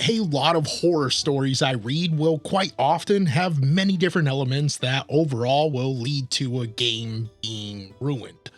a lot of horror stories I read will quite often have many different elements that overall will lead to a game being ruined.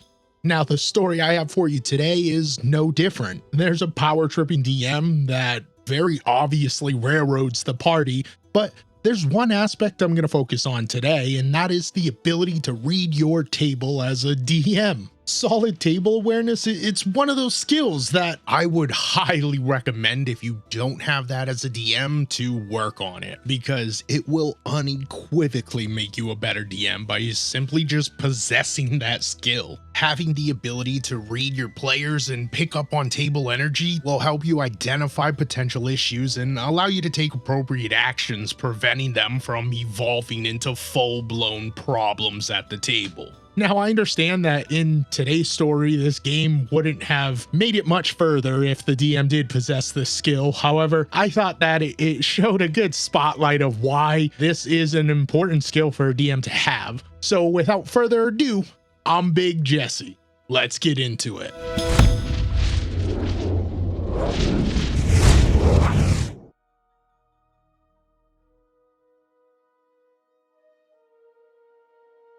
Now, the story I have for you today is no different. There's a power tripping DM that very obviously railroads the party, but there's one aspect I'm going to focus on today, and that is the ability to read your table as a DM. Solid table awareness, it's one of those skills that I would highly recommend if you don't have that as a DM to work on it, because it will unequivocally make you a better DM by simply just possessing that skill. Having the ability to read your players and pick up on table energy will help you identify potential issues and allow you to take appropriate actions, preventing them from evolving into full-blown problems at the table. Now, I understand that in today's story, this game wouldn't have made it much further if the DM did possess this skill. However, I thought that it showed a good spotlight of why this is an important skill for a DM to have. So without further ado, I'm Big Jesse. Let's get into it.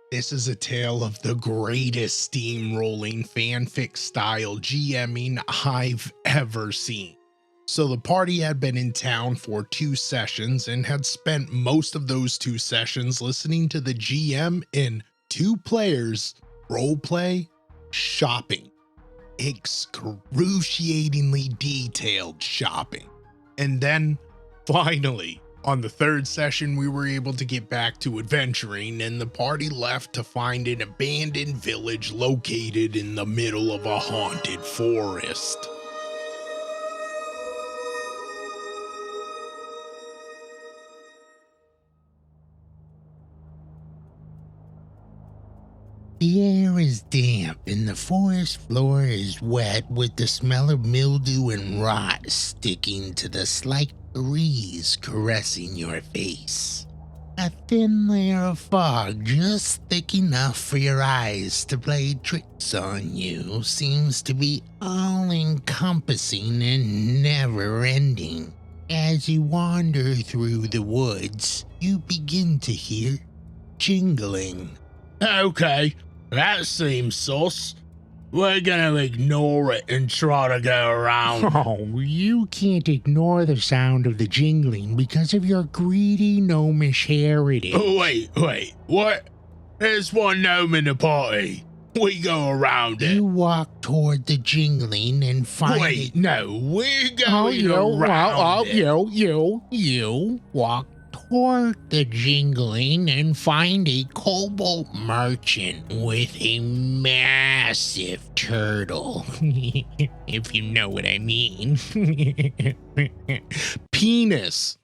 This is a tale of the greatest steamrolling fanfic style GMing I've ever seen. So the party had been in town for 2 sessions and had spent most of those 2 sessions listening to the GM and 2 players roleplay shopping. Excruciatingly detailed shopping. And then finally, on the 3rd session, we were able to get back to adventuring, and the party left to find an abandoned village located in the middle of a haunted forest. The air is damp and the forest floor is wet with the smell of mildew and rot sticking to the slight breeze caressing your face. A thin layer of fog just thick enough for your eyes to play tricks on you seems to be all-encompassing and never-ending. As you wander through the woods, you begin to hear jingling. Okay, that seems sus. We're gonna ignore it and try to go around. Oh, you can't ignore the sound of the jingling because of your greedy gnomish heritage. Oh, wait, what? There's one gnome in the party. We go around it. You walk toward the jingling and find it. No, we're going around it. You walk toward the jingling and find a cobalt merchant with a massive turtle. If you know what I mean. Penis.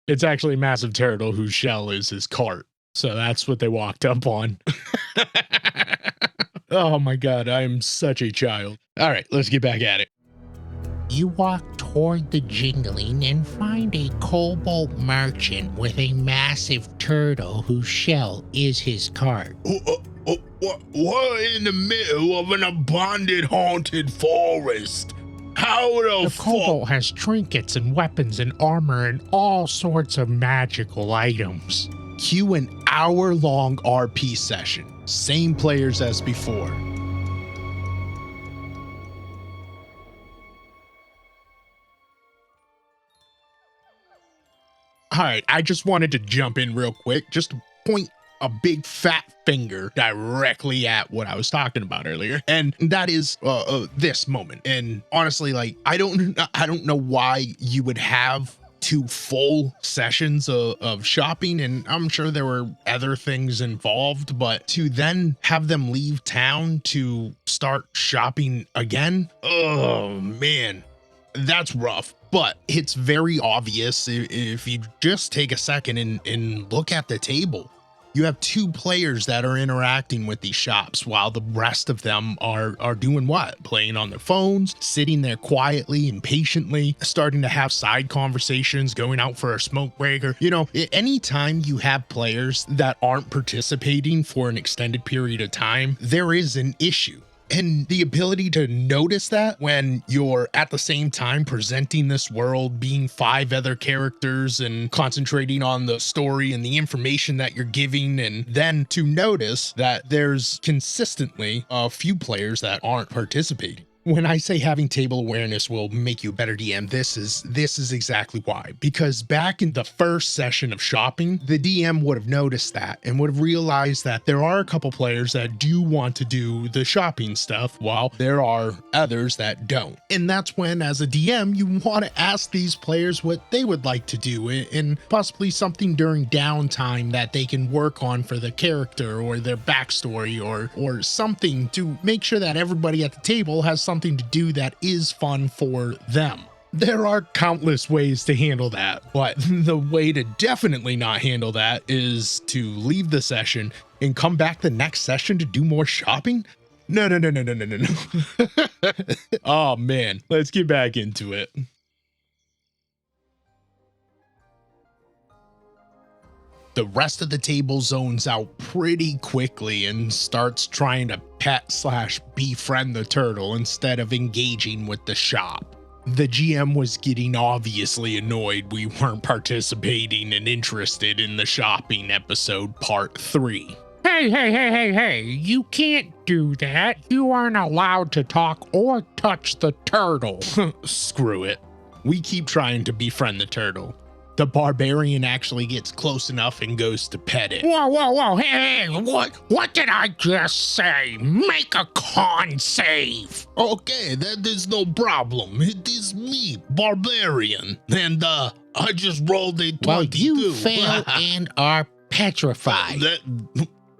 It's actually a massive turtle whose shell is his cart. So that's what they walked up on. Oh my God, I am such a child. All right, let's get back at it. You walk toward the jingling and find a cobalt merchant with a massive turtle whose shell is his cart. We're in the middle of an abandoned haunted forest. How the cobalt has trinkets and weapons and armor and all sorts of magical items. Cue an hour-long RP session. Same players as before. All right, I just wanted to jump in real quick, just to point a big fat finger directly at what I was talking about earlier, and that is this moment. And honestly, like I don't know why you would have 2 full sessions of shopping, and I'm sure there were other things involved, but to then have them leave town to start shopping again, oh man, that's rough. But it's very obvious if you just take a second and look at the table. You have 2 players that are interacting with these shops while the rest of them are doing what? Playing on their phones, sitting there quietly and patiently, starting to have side conversations, going out for a smoke break. Or, you know, anytime you have players that aren't participating for an extended period of time, there is an issue. And the ability to notice that when you're at the same time presenting this world, being 5 other characters and concentrating on the story and the information that you're giving, and then to notice that there's consistently a few players that aren't participating. When I say having table awareness will make you a better DM, this is exactly why. Because back in the first session of shopping, the DM would have noticed that and would have realized that there are a couple players that do want to do the shopping stuff while there are others that don't. And that's when, as a DM, you want to ask these players what they would like to do and possibly something during downtime that they can work on for the character or their backstory or something to make sure that everybody at the table has something to do that is fun for them. There are countless ways to handle that, but the way to definitely not handle that is to leave the session and come back the next session to do more shopping. No. Oh man, let's get back into it. The rest of the table zones out pretty quickly and starts trying to pet/befriend the turtle instead of engaging with the shop. The GM was getting obviously annoyed we weren't participating and interested in the shopping episode part 3. Hey, you can't do that. You aren't allowed to talk or touch the turtle. Screw it. We keep trying to befriend the turtle. The barbarian actually gets close enough and goes to pet it. Whoa, hey, what did I just say? Make a con save. Okay, that is no problem. It is me, barbarian, and I just rolled a 22. Well, you fail and are petrified.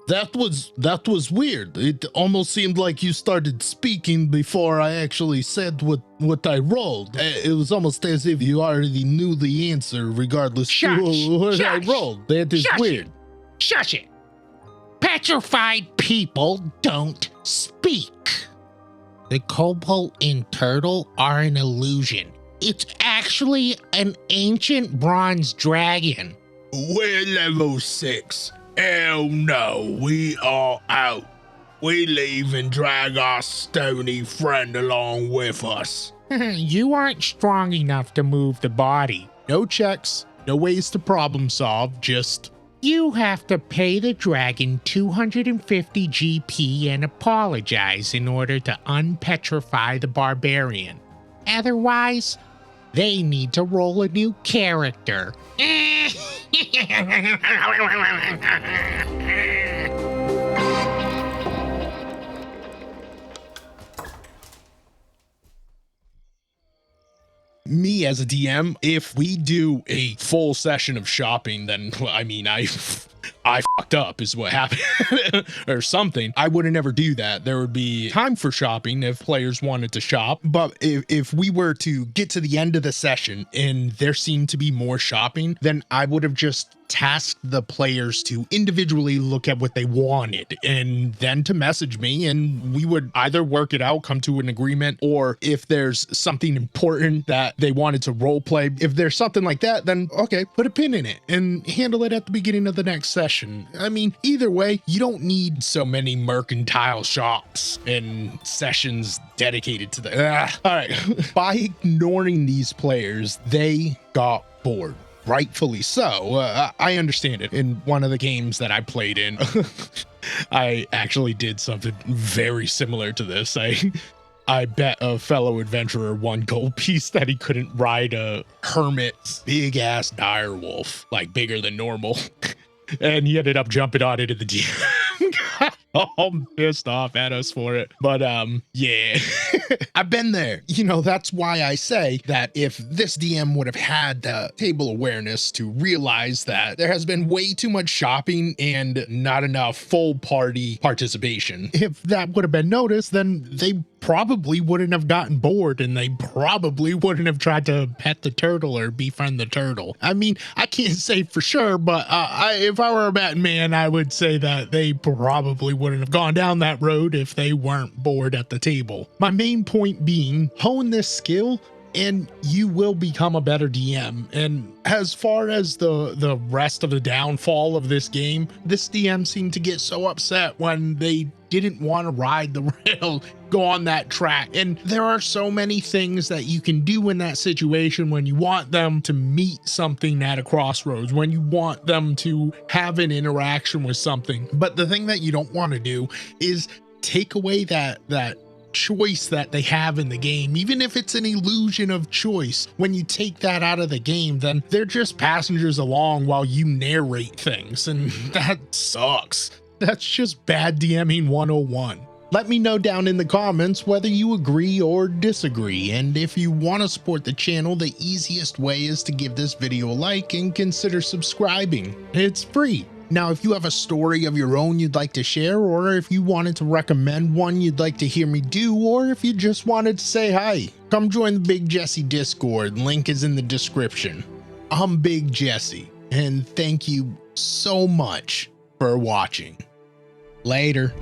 That was weird. It almost seemed like you started speaking before I actually said what I rolled. It was almost as if you already knew the answer, regardless of what I rolled. That is weird. Shush it. Petrified people don't speak. The kobold and turtle are an illusion. It's actually an ancient bronze dragon. We're level 6. Hell no, we are out. We leave and drag our stony friend along with us. You aren't strong enough to move the body. No checks, no ways to problem solve, just... You have to pay the dragon 250 GP and apologize in order to unpetrify the barbarian. Otherwise, they need to roll a new character. Me as a DM, if we do a full session of shopping, then I mean, I fucked up is what happened or something. I wouldn't ever do that. There would be time for shopping if players wanted to shop. But if we were to get to the end of the session and there seemed to be more shopping, then I would have just tasked the players to individually look at what they wanted and then to message me, and we would either work it out, come to an agreement, or if there's something important that they wanted to role play, if there's something like that, then okay, put a pin in it and handle it at the beginning of the next session. I mean, either way, you don't need so many mercantile shops and sessions dedicated to the all right. By ignoring these players, they got bored. Rightfully so. I understand it. In one of the games that I played in, I actually did something very similar to this. I bet a fellow adventurer 1 gold piece that he couldn't ride a hermit big ass dire wolf, like bigger than normal. And he ended up jumping on it in the DM. All pissed off at us for it. But yeah, I've been there. You know, that's why I say that if this DM would have had the table awareness to realize that there has been way too much shopping and not enough full party participation, if that would have been noticed, then they probably wouldn't have gotten bored and they probably wouldn't have tried to pet the turtle or befriend the turtle. I mean, I can't say for sure, but if I were a Batman, I would say that they probably wouldn't have gone down that road if they weren't bored at the table. My main point being, hone this skill and you will become a better DM. And as far as the rest of the downfall of this game, this DM seemed to get so upset when they didn't want to ride the rail, go on that track. And there are so many things that you can do in that situation when you want them to meet something at a crossroads, when you want them to have an interaction with something. But the thing that you don't want to do is take away that choice that they have in the game. Even if it's an illusion of choice, when you take that out of the game, then they're just passengers along while you narrate things, and that sucks. That's just bad DMing 101. Let me know down in the comments whether you agree or disagree, and if you want to support the channel, the easiest way is to give this video a like and consider subscribing. It's free. Now, if you have a story of your own you'd like to share, or if you wanted to recommend one you'd like to hear me do, or if you just wanted to say hi, come join the Big Jesse Discord. Link is in the description. I'm Big Jesse, and thank you so much for watching. Later.